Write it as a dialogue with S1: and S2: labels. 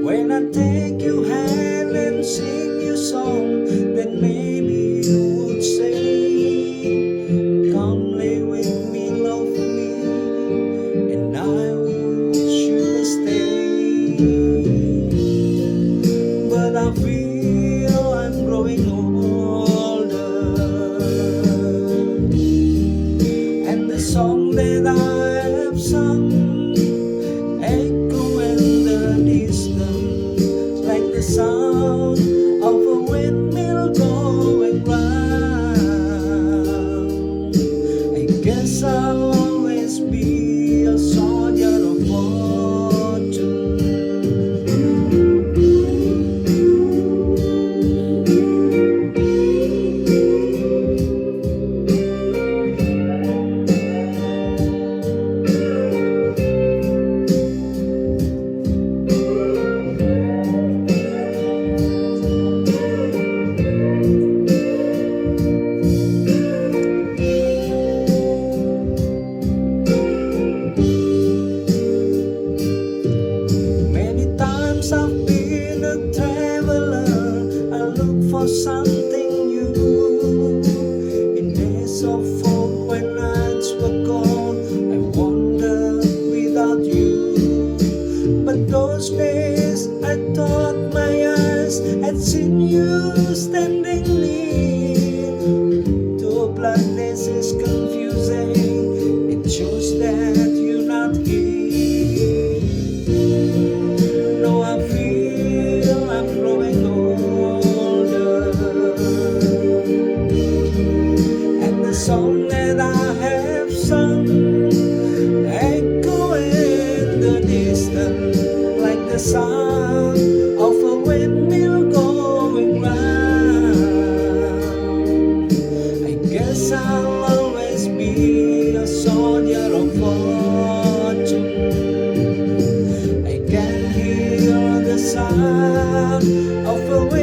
S1: When I take your hand and sing your song, then maybe you would say, come lay with me, love me, and I would surely stay. But I feel I'm growing older, and the song that I have sung echo in the distance, like the sound of a windmill going round. I guess I'll always be a soldier of fortune. I've been a traveler, I look for something new. In days of old, when nights were cold, I wandered without you. But those days I thought my eyes had seen you standing near. To a blind this is confusing, it shows that you're not here. I feel I'm growing older, and the song that I have sung echo in the distance, like the sound of a windmill going round. I guess I'll always be a soldier of fortune. I can hear the sound of a wind